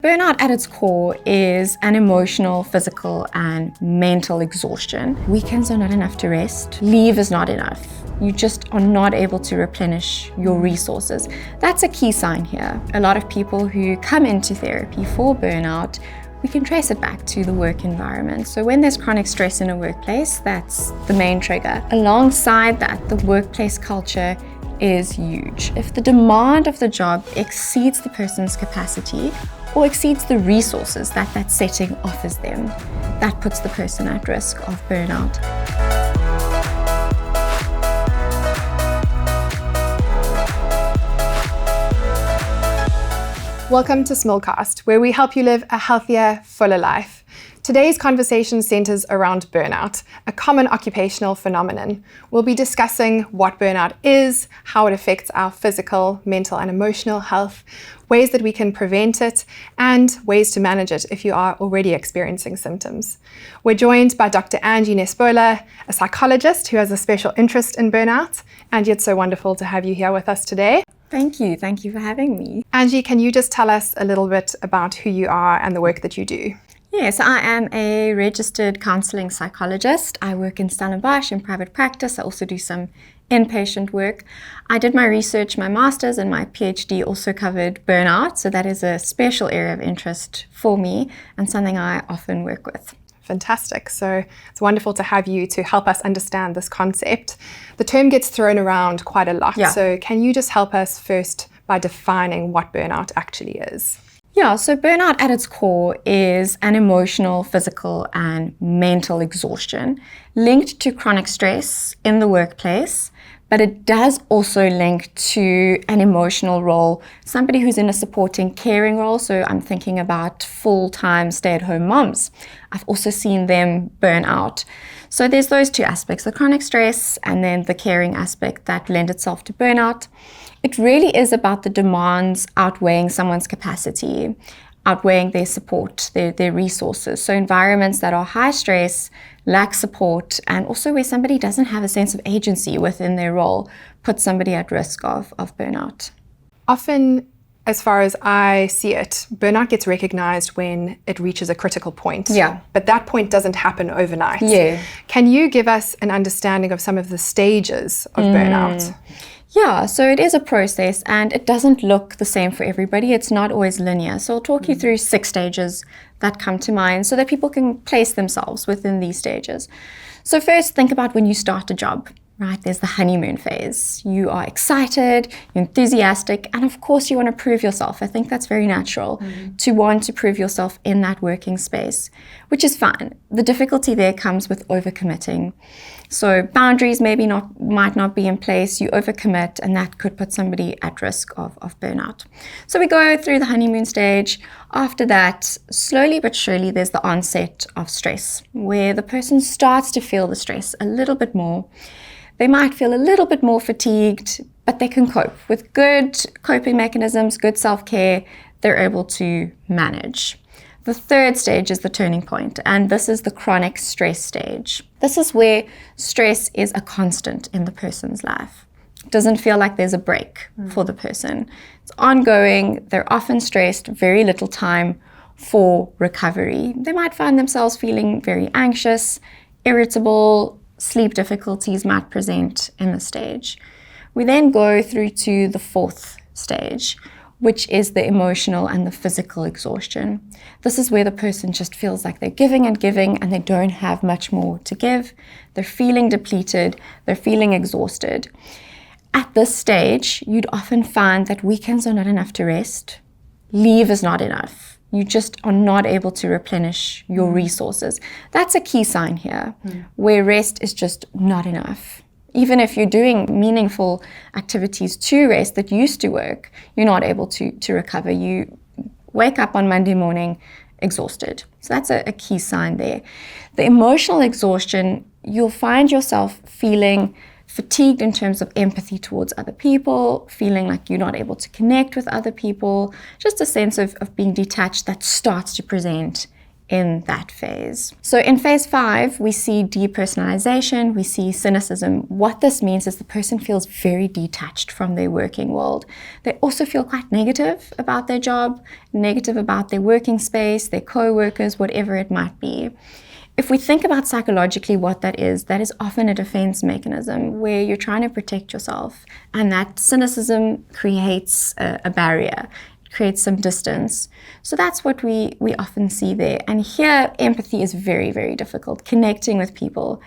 Burnout at its core is an emotional, physical, and mental exhaustion. Weekends are not enough to rest. Leave is not enough. You just are not able to replenish your resources. That's a key sign here. A lot of people who come into therapy for burnout, we can trace it back to the work environment. So when there's chronic stress in a workplace, that's the main trigger. Alongside that, the workplace culture is huge. If the demand of the job exceeds the person's capacity or exceeds the resources that that setting offers them, that puts the person at risk of burnout. Welcome to smulcast, where we help you live a healthier, fuller life. Today's conversation centers around burnout, a common occupational phenomenon. We'll be discussing what burnout is, how it affects our physical, mental, and emotional health, ways that we can prevent it, and ways to manage it if you are already experiencing symptoms. We're joined by Dr. Ange Nespola, a psychologist who has a special interest in burnout. Ange, it's so wonderful to have you here with us today. Thank you for having me. Ange, can you just tell us a little bit about who you are and the work that you do? Yes, I am a registered counseling psychologist. I work in Stellenbosch in private practice. I also do some inpatient work. I did my research, my master's and my PhD also covered burnout. So that is a special area of interest for me and something I often work with. Fantastic. So it's wonderful to have you to help us understand this concept. The term gets thrown around quite a lot. Yeah. So can you just help us first by defining what burnout actually is? Yeah, so burnout at its core is an emotional, physical, and mental exhaustion linked to chronic stress in the workplace, but it does also link to an emotional role, somebody who's in a supporting caring role. So I'm thinking about full-time stay-at-home moms. I've also seen them burn out. So there's those two aspects, the chronic stress and then the caring aspect that lend itself to burnout. It really is about the demands outweighing someone's capacity, outweighing their support, their resources. So environments that are high stress, lack support, and also where somebody doesn't have a sense of agency within their role, put somebody at risk of burnout. Often, as far as I see it, burnout gets recognized when it reaches a critical point. Yeah. But that point doesn't happen overnight. Yeah. Can you give us an understanding of some of the stages of burnout? Yeah, so it is a process and it doesn't look the same for everybody. It's not always linear. So I'll talk you through 6 stages that come to mind so that people can place themselves within these stages. So first, think about when you start a job, right? There's the honeymoon phase. You are excited, you're enthusiastic, and of course you want to prove yourself. I think that's very natural to want to prove yourself in that working space, which is fine. The difficulty there comes with overcommitting. So boundaries might not be in place, you overcommit, and that could put somebody at risk of burnout. So we go through the honeymoon stage. After that, slowly but surely, there's the onset of stress, where the person starts to feel the stress a little bit more. They might feel a little bit more fatigued, but they can cope. With good coping mechanisms, good self-care, they're able to manage. The third stage is the turning point, and this is the chronic stress stage. This is where stress is a constant in the person's life. It doesn't feel like there's a break for the person. It's ongoing, they're often stressed, very little time for recovery. They might find themselves feeling very anxious, irritable, sleep difficulties might present in this stage. We then go through to the 4th stage, which is the emotional and the physical exhaustion. This is where the person just feels like they're giving and they don't have much more to give. They're feeling depleted, they're feeling exhausted. At this stage, you'd often find that weekends are not enough to rest. Leave is not enough. You just are not able to replenish your resources. That's a key sign here, where rest is just not enough. Even if you're doing meaningful activities to rest that used to work, you're not able to recover. You wake up on Monday morning exhausted. So that's a key sign there. The emotional exhaustion, you'll find yourself feeling fatigued in terms of empathy towards other people, feeling like you're not able to connect with other people, just a sense of being detached that starts to present in that phase. So in phase 5, we see depersonalization, we see cynicism. What this means is the person feels very detached from their working world. They also feel quite negative about their job, negative about their working space, their co-workers, whatever it might be. If we think about psychologically what that is often a defense mechanism where you're trying to protect yourself, and that cynicism creates a barrier. Creates some distance. So that's what we often see there. And here, empathy is very, very difficult. Connecting with people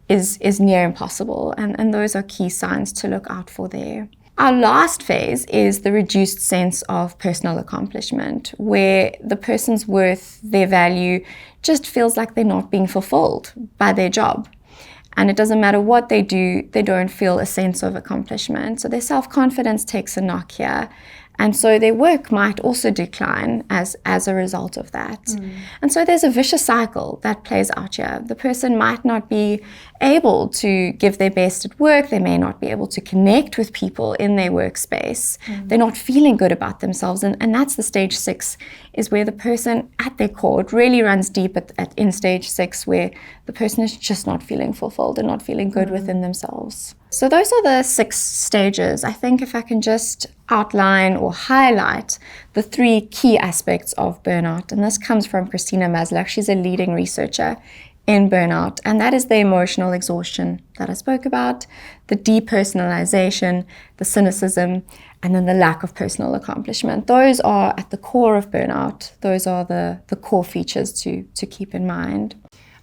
is near impossible. And those are key signs to look out for there. Our last phase is the reduced sense of personal accomplishment, where the person's worth, their value, just feels like they're not being fulfilled by their job. And it doesn't matter what they do, they don't feel a sense of accomplishment. So their self-confidence takes a knock here. And so their work might also decline as a result of that. And so there's a vicious cycle that plays out here. The person might not be able to give their best at work. They may not be able to connect with people in their workspace. They're not feeling good about themselves. And that's the stage 6, is where the person at their core, it really runs deep in stage 6, where the person is just not feeling fulfilled and not feeling good within themselves. So those are the 6 stages. I think if I can just outline or highlight the 3 key aspects of burnout, and this comes from Christina Maslach. She's a leading researcher in burnout, and that is the emotional exhaustion that I spoke about, the depersonalization, the cynicism, and then the lack of personal accomplishment. Those are at the core of burnout. Those are the core features to keep in mind.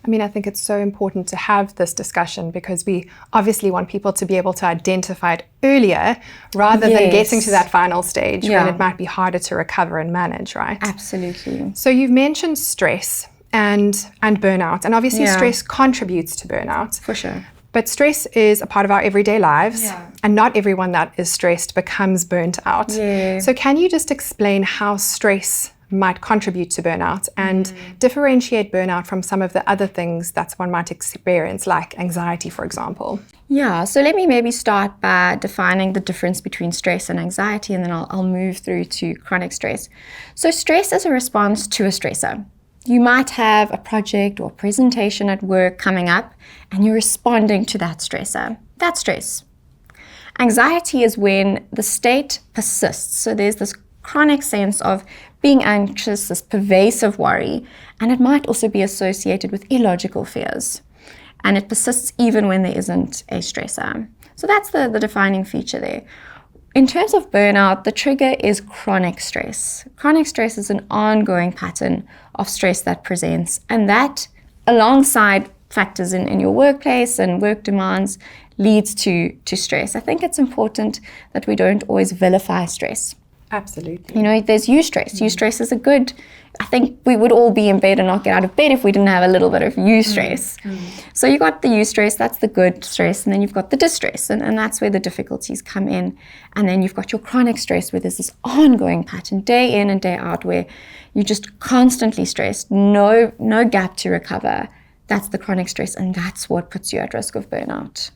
I mean, I think it's so important to have this discussion because we obviously want people to be able to identify it earlier rather than getting to that final stage when it might be harder to recover and manage, right? Absolutely. So you've mentioned stress and burnout, and obviously stress contributes to burnout. For sure. But stress is a part of our everyday lives, and not everyone that is stressed becomes burnt out. Yeah. So can you just explain how stress might contribute to burnout and differentiate burnout from some of the other things that one might experience, like anxiety, for example? Yeah, so let me maybe start by defining the difference between stress and anxiety, and then I'll move through to chronic stress. So stress is a response to a stressor. You might have a project or presentation at work coming up, and you're responding to that stressor. That's stress. Anxiety is when the state persists. So there's this chronic sense of being anxious, this pervasive worry, and it might also be associated with illogical fears. And it persists even when there isn't a stressor. So that's the defining feature there. In terms of burnout, the trigger is chronic stress. Chronic stress is an ongoing pattern of stress that presents, and that, alongside factors in your workplace and work demands, leads to stress. I think it's important that we don't always vilify stress. Absolutely. You know, there's eustress. Eustress is a good, I think we would all be in bed and not get out of bed if we didn't have a little bit of eustress. So you got the eustress, that's the good stress, and then you've got the distress, and that's where the difficulties come in. And then you've got your chronic stress, where there's this ongoing pattern, day in and day out, where you're just constantly stressed, no gap to recover. That's the chronic stress, and that's what puts you at risk of burnout.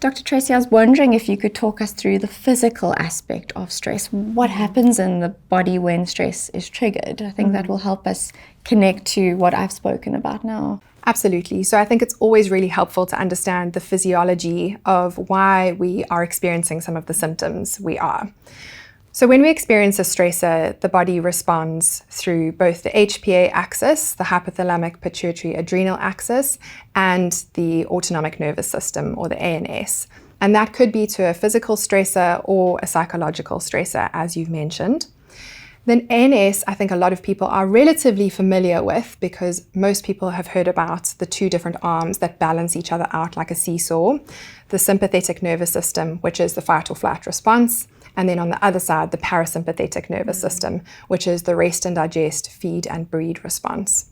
Dr. Tracy, I was wondering if you could talk us through the physical aspect of stress. What happens in the body when stress is triggered? I think that will help us connect to what I've spoken about now. Absolutely. So I think it's always really helpful to understand the physiology of why we are experiencing some of the symptoms we are. So when we experience a stressor, the body responds through both the HPA axis, the hypothalamic pituitary adrenal axis, and the autonomic nervous system, or the ANS. And that could be to a physical stressor or a psychological stressor, as you've mentioned. Then ANS, I think a lot of people are relatively familiar with because most people have heard about the 2 different arms that balance each other out like a seesaw. The sympathetic nervous system, which is the fight or flight response, and then on the other side, the parasympathetic nervous system, which is the rest and digest, feed and breed response.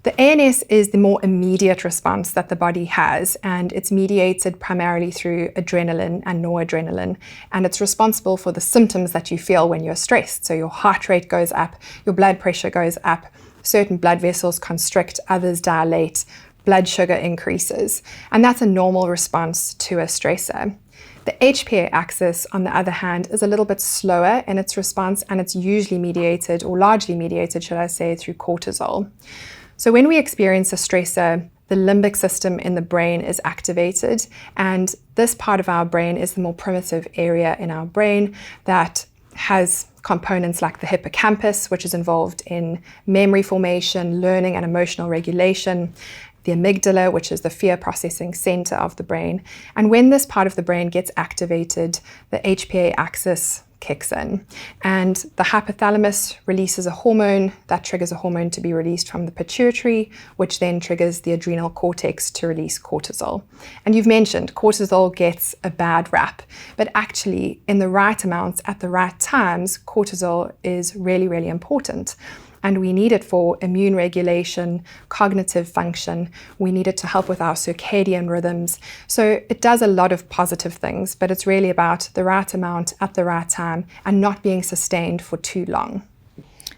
The ANS is the more immediate response that the body has, and it's mediated primarily through adrenaline and noradrenaline, and it's responsible for the symptoms that you feel when you're stressed. So your heart rate goes up, your blood pressure goes up, certain blood vessels constrict, others dilate, blood sugar increases, and that's a normal response to a stressor. The HPA axis, on the other hand, is a little bit slower in its response, and it's usually mediated, or largely mediated, should I say, through cortisol. So when we experience a stressor, the limbic system in the brain is activated, and this part of our brain is the more primitive area in our brain that has components like the hippocampus, which is involved in memory formation, learning, and emotional regulation, the amygdala, which is the fear processing center of the brain. And when this part of the brain gets activated, the HPA axis kicks in, and the hypothalamus releases a hormone that triggers a hormone to be released from the pituitary, which then triggers the adrenal cortex to release cortisol. And you've mentioned cortisol gets a bad rap, but actually in the right amounts at the right times, cortisol is really, really important. And we need it for immune regulation, cognitive function. We need it to help with our circadian rhythms. So it does a lot of positive things, but it's really about the right amount at the right time and not being sustained for too long.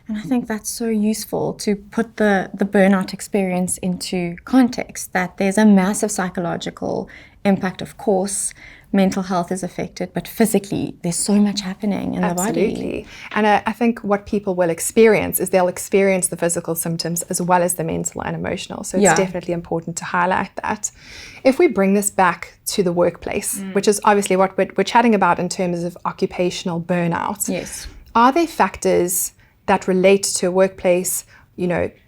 And I think that's so useful to put the burnout experience into context, that there's a massive psychological impact, of course. Mental health is affected, but physically there's so much happening in the body. Absolutely. And I think what people will experience is they'll experience the physical symptoms as well as the mental and emotional. So it's definitely important to highlight that. If we bring this back to the workplace, which is obviously what we're chatting about in terms of occupational burnout. Yes. Are there factors that relate to a workplace,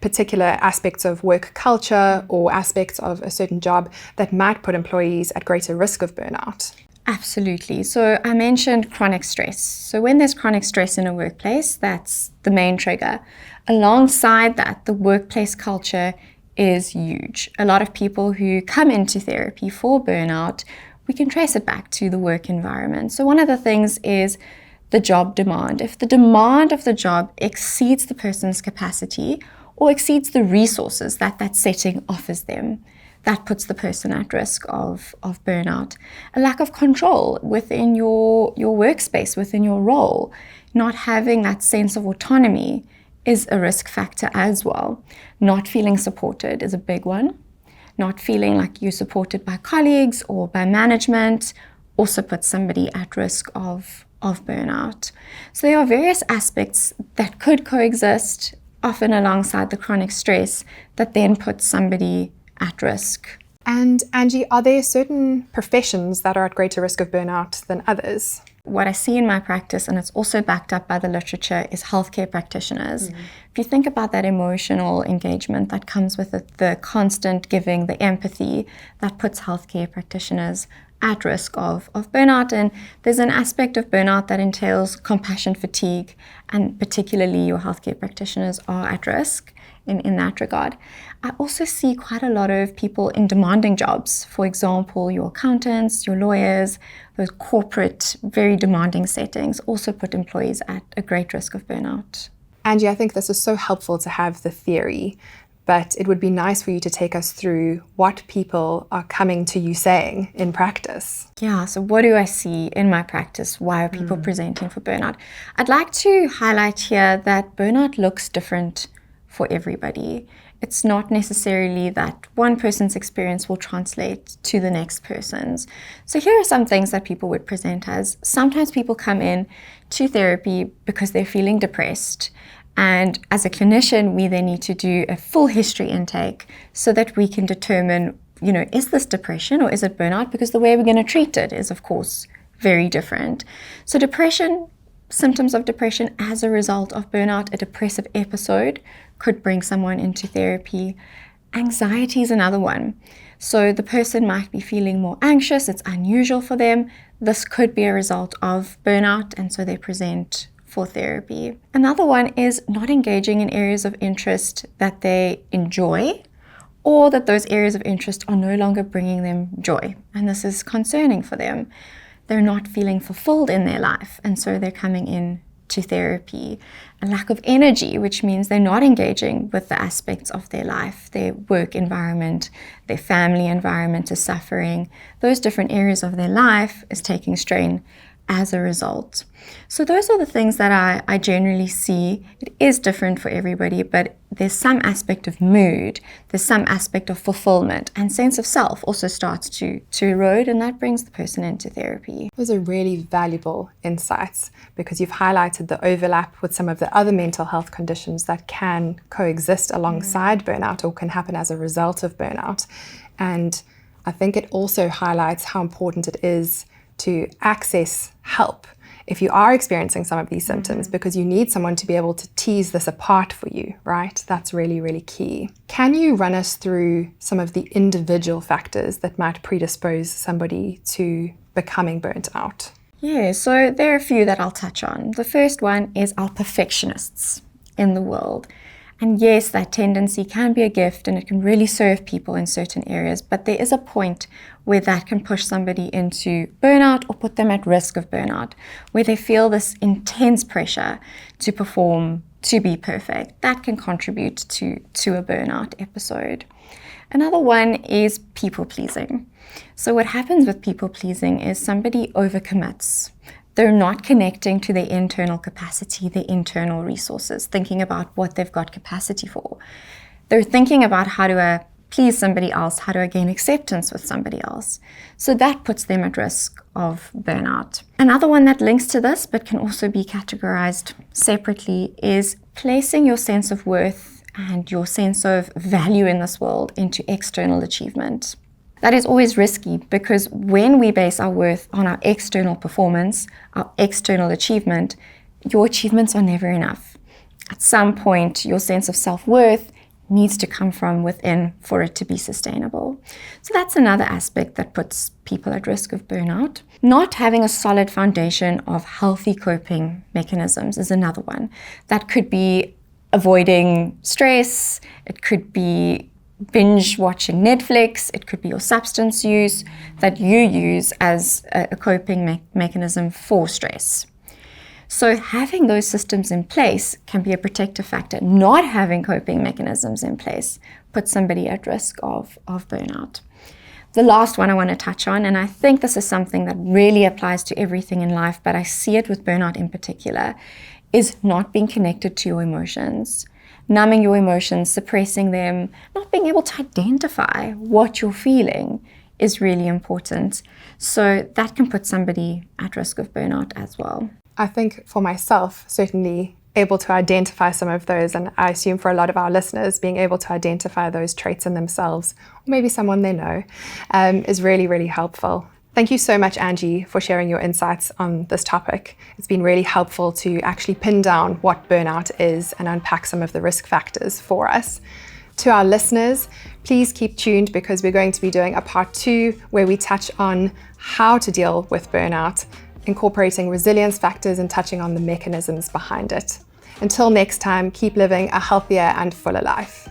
particular aspects of work culture or aspects of a certain job that might put employees at greater risk of burnout? Absolutely. So I mentioned chronic stress. So when there's chronic stress in a workplace, that's the main trigger. Alongside that, the workplace culture is huge. A lot of people who come into therapy for burnout, we can trace it back to the work environment. So one of the things is the job demand. If the demand of the job exceeds the person's capacity or exceeds the resources that setting offers them, that puts the person at risk of burnout. A lack of control within your workspace, within your role, not having that sense of autonomy is a risk factor as well. Not feeling supported is a big one. Not feeling like you're supported by colleagues or by management also puts somebody at risk of burnout. So there are various aspects that could coexist, often alongside the chronic stress, that then puts somebody at risk. And Angie, are there certain professions that are at greater risk of burnout than others? What I see in my practice, and it's also backed up by the literature, is healthcare practitioners. If you think about that emotional engagement that comes with it, the constant giving, the empathy, that puts healthcare practitioners at risk of burnout. And there's an aspect of burnout that entails compassion fatigue, and particularly your healthcare practitioners are at risk in that regard. I also see quite a lot of people in demanding jobs. For example, your accountants, your lawyers, those corporate, very demanding settings also put employees at a great risk of burnout. Angie, I think this is so helpful to have the theory, but it would be nice for you to take us through what people are coming to you saying in practice. Yeah, so what do I see in my practice? Why are people presenting for burnout? I'd like to highlight here that burnout looks different for everybody. It's not necessarily that one person's experience will translate to the next person's. So here are some things that people would present as. Sometimes people come in to therapy because they're feeling depressed. And as a clinician, we then need to do a full history intake so that we can determine, is this depression or is it burnout? Because the way we're going to treat it is, of course, very different. So depression, symptoms of depression as a result of burnout, a depressive episode could bring someone into therapy. Anxiety is another one. So the person might be feeling more anxious, it's unusual for them. This could be a result of burnout, and so they present for therapy. Another one is not engaging in areas of interest that they enjoy, or that those areas of interest are no longer bringing them joy. And this is concerning for them. They're not feeling fulfilled in their life, and so they're coming in to therapy. A lack of energy, which means they're not engaging with the aspects of their life, their work environment, their family environment is suffering. Those different areas of their life is taking strain as a result. So those are the things that I generally see. It is different for everybody, but there's some aspect of mood, there's some aspect of fulfillment, and sense of self also starts to erode, and that brings the person into therapy. Those are really valuable insights because you've highlighted the overlap with some of the other mental health conditions that can coexist alongside burnout or can happen as a result of burnout. And I think it also highlights how important it is to access help if you are experiencing some of these symptoms, because you need someone to be able to tease this apart for you, right? That's really, really key. Can you run us through some of the individual factors that might predispose somebody to becoming burnt out? Yeah, so there are a few that I'll touch on. The first one is our perfectionists in the world. And yes, that tendency can be a gift and it can really serve people in certain areas, but there is a point where that can push somebody into burnout or put them at risk of burnout, where they feel this intense pressure to perform, to be perfect. That can contribute to a burnout episode. Another one is people pleasing. So what happens with people pleasing is somebody overcommits. They're not connecting to their internal capacity, their internal resources, thinking about what they've got capacity for. They're thinking about how do I please somebody else, how do I gain acceptance with somebody else. So that puts them at risk of burnout. Another one that links to this, but can also be categorized separately, is placing your sense of worth and your sense of value in this world into external achievement. That is always risky because when we base our worth on our external performance, our external achievement, your achievements are never enough. At some point, your sense of self-worth needs to come from within for it to be sustainable. So that's another aspect that puts people at risk of burnout. Not having a solid foundation of healthy coping mechanisms is another one. That could be avoiding stress, it could be binge watching Netflix, it could be your substance use that you use as a coping mechanism for stress. So having those systems in place can be a protective factor. Not having coping mechanisms in place puts somebody at risk of burnout. The last one I want to touch on, and I think this is something that really applies to everything in life, but I see it with burnout in particular, is not being connected to your emotions. Numbing your emotions, suppressing them, not being able to identify what you're feeling is really important. So that can put somebody at risk of burnout as well. I think for myself, certainly able to identify some of those, and I assume for a lot of our listeners, being able to identify those traits in themselves, or maybe someone they know, is really, really helpful. Thank you so much, Angie, for sharing your insights on this topic. It's been really helpful to actually pin down what burnout is and unpack some of the risk factors for us. To our listeners, please keep tuned because we're going to be doing a part 2 where we touch on how to deal with burnout, incorporating resilience factors and touching on the mechanisms behind it. Until next time, keep living a healthier and fuller life.